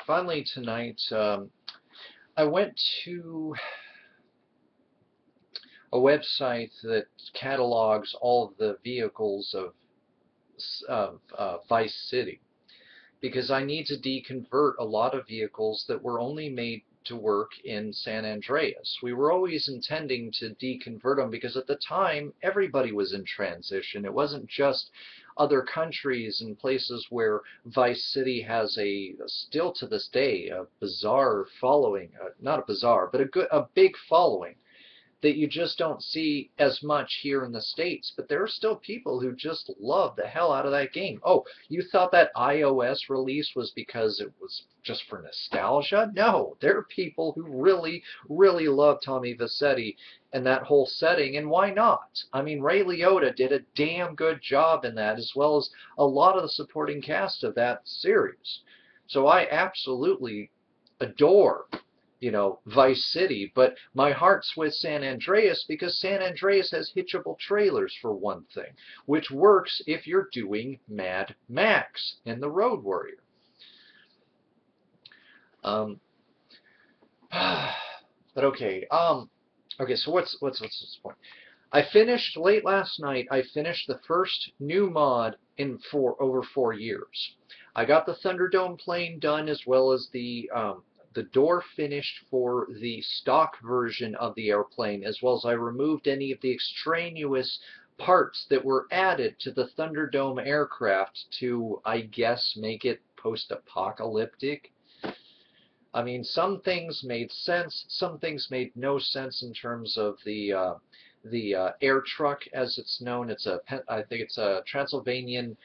finally tonight, I went to a website that catalogs all of the vehicles of Vice City because I need to deconvert a lot of vehicles that were only made to work in San Andreas. We were always intending to deconvert them because at the time everybody was in transition. It wasn't just other countries and places where Vice City has still to this day, a bizarre following, not a bizarre, but a big following that you just don't see as much here in the States, but there are still people who just love the hell out of that game. Oh, you thought that iOS release was because it was just for nostalgia? No, there are people who really, really love Tommy Vercetti and that whole setting, and why not? I mean, Ray Liotta did a damn good job in that, as well as a lot of the supporting cast of that series. So I absolutely adore Vice City, but my heart's with San Andreas because San Andreas has hitchable trailers for one thing, which works if you're doing Mad Max and the Road Warrior. But okay, okay. So what's the point? I finished late last night. I finished the first new mod in over 4 years. I got the Thunderdome plane done as well as the door finished for the stock version of the airplane, as well as I removed any of the extraneous parts that were added to the Thunderdome aircraft to, I guess, make it post-apocalyptic. I mean, some things made sense, some things made no sense in terms of the air truck, as it's known. I think it's a Transylvanian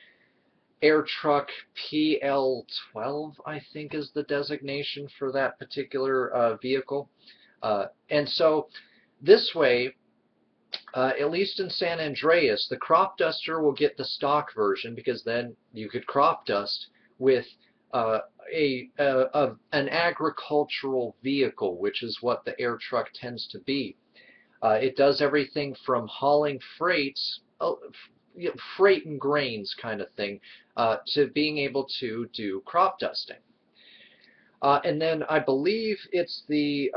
air truck PL-12, I think is the designation for that particular vehicle. And so this way, at least in San Andreas, the crop duster will get the stock version because then you could crop dust with an agricultural vehicle, which is what the air truck tends to be. It does everything from hauling freights, freight and grains kind of thing, to being able to do crop dusting. And then I believe it's the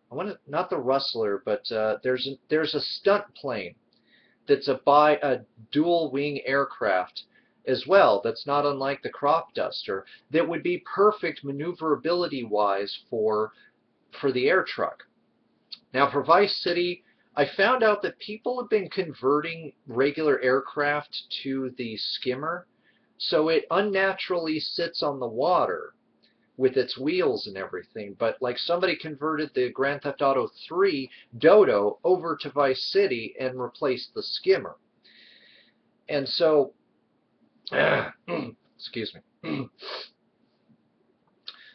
not the Rustler, but there's a stunt plane that's a dual wing aircraft as well. That's not unlike the crop duster. That would be perfect maneuverability wise for the air truck. Now for Vice City, I found out that people have been converting regular aircraft to the skimmer, so it unnaturally sits on the water with its wheels and everything. But like somebody converted the Grand Theft Auto 3 Dodo over to Vice City and replaced the skimmer. And so, excuse me.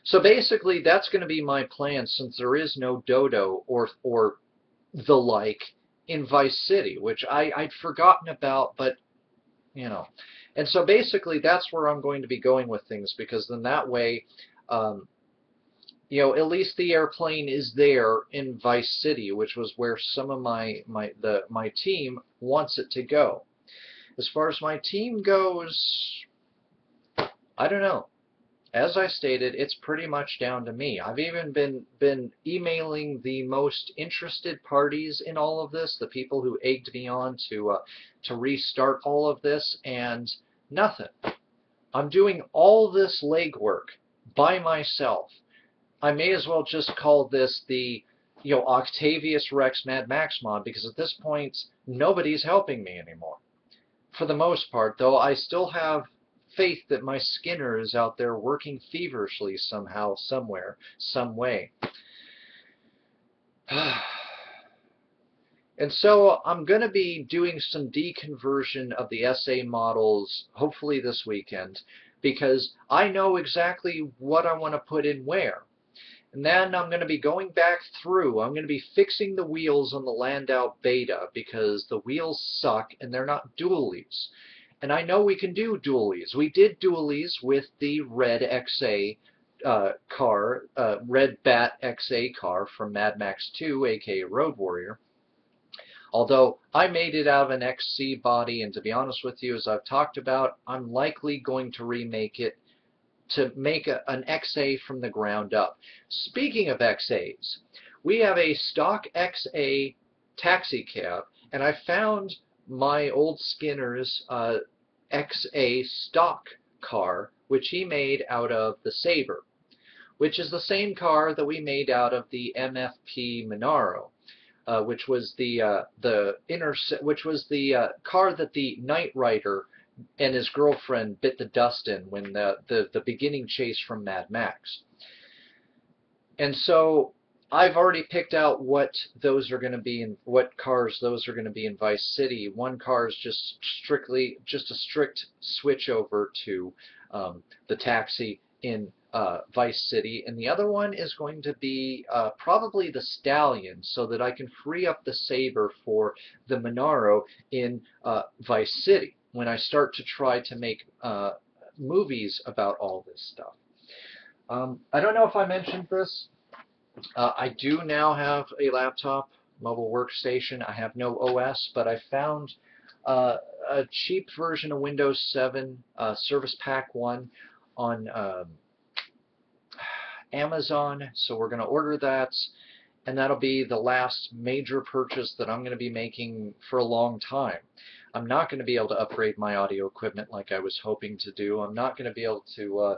So basically, that's going to be my plan since there is no Dodo or the like in Vice City, which I'd forgotten about, but and so basically that's where I'm going to be going with things, because then that way at least the airplane is there in Vice City, which was where some of my team wants it to go. As far as my team goes, I don't know. As I stated, it's pretty much down to me. I've even been emailing the most interested parties in all of this, the people who egged me on to restart all of this, and nothing. I'm doing all this legwork by myself. I may as well just call this the Octavius Rex Mad Max mod, because at this point nobody's helping me anymore. For the most part, though, I still have faith that my Skinner is out there working feverishly somehow, somewhere, some way. And so I'm going to be doing some deconversion of the SA models, hopefully this weekend, because I know exactly what I want to put in where. And then I'm going to be going back through. I'm going to be fixing the wheels on the Landau Beta because the wheels suck and they're not dualies. And I know we can do dualies. We did dualies with the Red XA car, Red Bat XA car from Mad Max 2, aka Road Warrior. Although I made it out of an XC body, and to be honest with you, as I've talked about, I'm likely going to remake it to make an XA from the ground up. Speaking of XAs, we have a stock XA taxi cab, and I found my old Skinner's XA stock car, which he made out of the Sabre, which is the same car that we made out of the MFP Monaro, which was the car that the Knight Rider and his girlfriend bit the dust in when the beginning chase from Mad Max. And so I've already picked out what those are going to be and what cars those are going to be in Vice City. One car is just a strict switch over to the taxi in Vice City, and the other one is going to be probably the Stallion, so that I can free up the Sabre for the Monaro in Vice City when I start to try to make movies about all this stuff. I don't know if I mentioned this. I do now have a laptop, mobile workstation. I have no OS, but I found a cheap version of Windows 7 Service Pack 1 on Amazon, so we're going to order that, and that'll be the last major purchase that I'm going to be making for a long time. I'm not going to be able to upgrade my audio equipment like I was hoping to do. I'm not going to be able to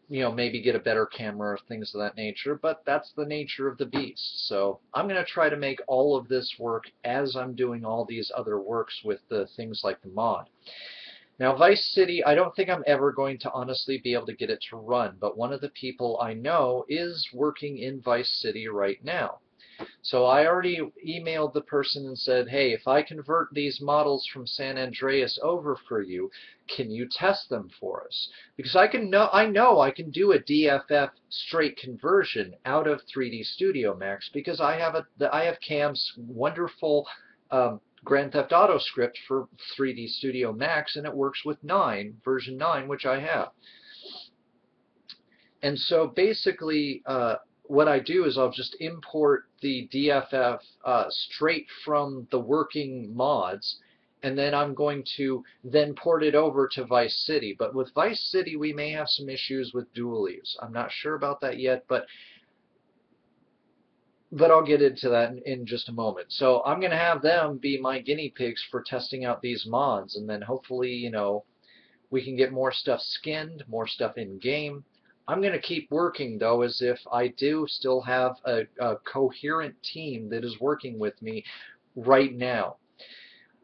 maybe get a better camera or things of that nature, but that's the nature of the beast. So I'm going to try to make all of this work as I'm doing all these other works with the things like the mod. Now, Vice City, I don't think I'm ever going to honestly be able to get it to run, but one of the people I know is working in Vice City right now. So I already emailed the person and said, hey, if I convert these models from San Andreas over for you, can you test them for us? Because I know I can do a DFF straight conversion out of 3D Studio Max, because I have Cam's wonderful Grand Theft Auto script for 3D Studio Max, and it works with version 9, which I have. And so basically, what I do is I'll just import the DFF straight from the working mods, and then I'm going to then port it over to Vice City. But with Vice City, we may have some issues with dualies. I'm not sure about that yet, but I'll get into that in just a moment. So I'm going to have them be my guinea pigs for testing out these mods, and then hopefully, we can get more stuff skinned, more stuff in-game. I'm going to keep working, though, as if I do still have a coherent team that is working with me right now.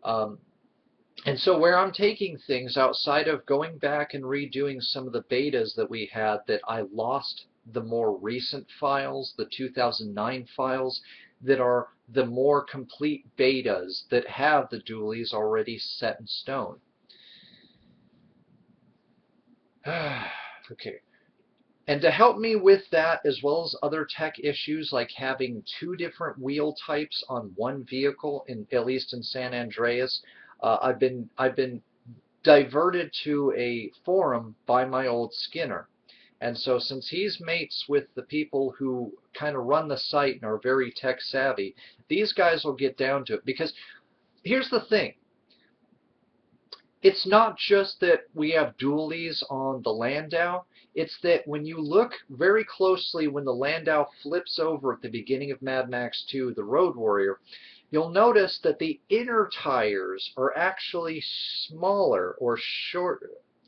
And so where I'm taking things, outside of going back and redoing some of the betas that we had that I lost the more recent files, the 2009 files, that are the more complete betas that have the dualies already set in stone. Okay. And to help me with that, as well as other tech issues like having 2 different wheel types on one vehicle, at least in San Andreas, I've been diverted to a forum by my old Skinner. And so since he's mates with the people who kind of run the site and are very tech savvy, these guys will get down to it. Because here's the thing. It's not just that we have dualies on the Landau. It's that when you look very closely, when the Landau flips over at the beginning of Mad Max 2, the Road Warrior, you'll notice that the inner tires are actually smaller or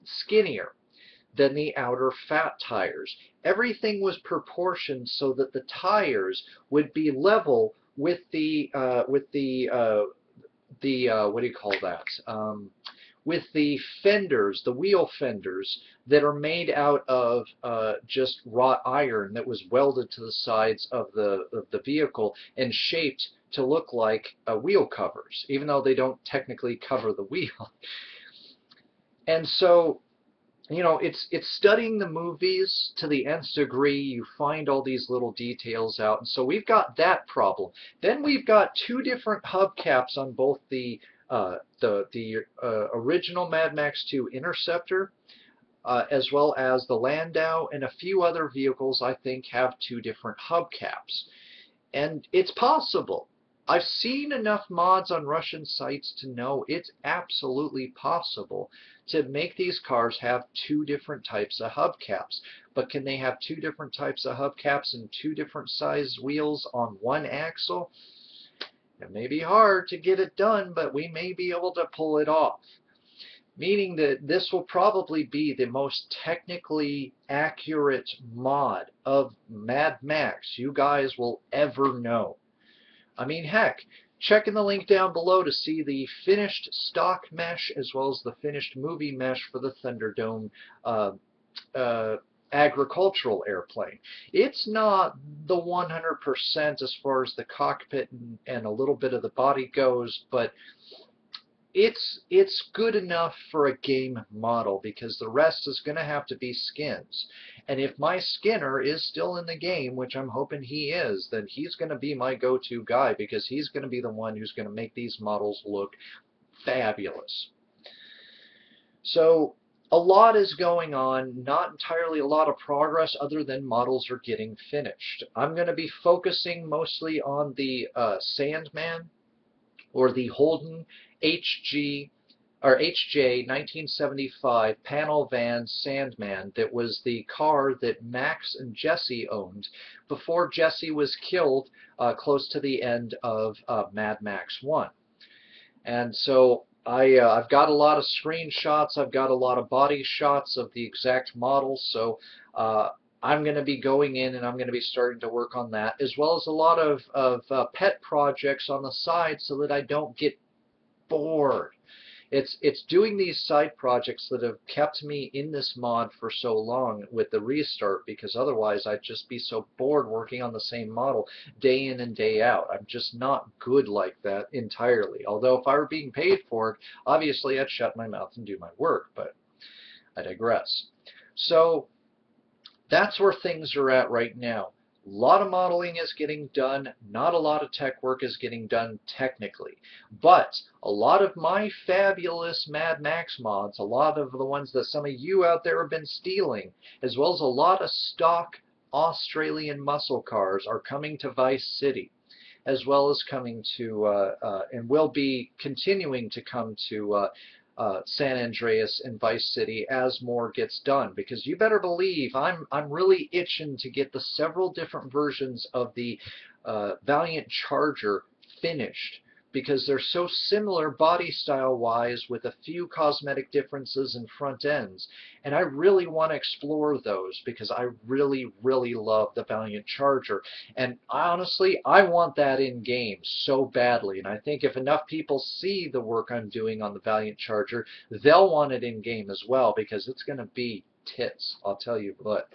skinnier than the outer fat tires. Everything was proportioned so that the tires would be level with the what do you call that? With the fenders, the wheel fenders that are made out of just wrought iron that was welded to the sides of the vehicle and shaped to look like wheel covers, even though they don't technically cover the wheel. And so, it's studying the movies to the nth degree. You find all these little details out, and so we've got that problem. Then we've got 2 different hubcaps on both the original Mad Max 2 Interceptor, as well as the Landau, and a few other vehicles I think have 2 different hubcaps. And it's possible. I've seen enough mods on Russian sites to know it's absolutely possible to make these cars have two different types of hubcaps. But can they have two different types of hubcaps and two different size wheels on one axle? It may be hard to get it done, but we may be able to pull it off. Meaning that this will probably be the most technically accurate mod of Mad Max you guys will ever know. I mean, heck, check in the link down below to see the finished stock mesh as well as the finished movie mesh for the Thunderdome agricultural airplane. It's not the 100% as far as the cockpit and a little bit of the body goes, but it's good enough for a game model, because the rest is going to have to be skins. And if my skinner is still in the game, which I'm hoping he is, then he's going to be my go-to guy, because he's going to be the one who's going to make these models look fabulous. So a lot is going on, not entirely a lot of progress other than models are getting finished. I'm going to be focusing mostly on the Sandman, or the Holden HJ 1975 panel van Sandman that was the car that Max and Jesse owned before Jesse was killed close to the end of Mad Max 1. And so I've got a lot of screenshots, I've got a lot of body shots of the exact model, so I'm going to be going in and I'm going to be starting to work on that, as well as a lot of pet projects on the side so that I don't get bored. It's doing these side projects that have kept me in this mod for so long with the restart, because otherwise I'd just be so bored working on the same model day in and day out. I'm just not good like that entirely. Although if I were being paid for it, obviously I'd shut my mouth and do my work, but I digress. So that's where things are at right now. A lot of modeling is getting done, not a lot of tech work is getting done technically. But a lot of my fabulous Mad Max mods, a lot of the ones that some of you out there have been stealing, as well as a lot of stock Australian muscle cars are coming to Vice City, as well as coming to, and will be continuing to come to San Andreas and Vice City as more gets done, because you better believe I'm really itching to get the several different versions of the Valiant Charger finished, because they're so similar body style wise with a few cosmetic differences in front ends, and I really want to explore those because I really love the Valiant Charger, and honestly I want that in game so badly. And I think if enough people see the work I'm doing on the Valiant Charger, they'll want it in game as well, because it's going to be tits, I'll tell you what.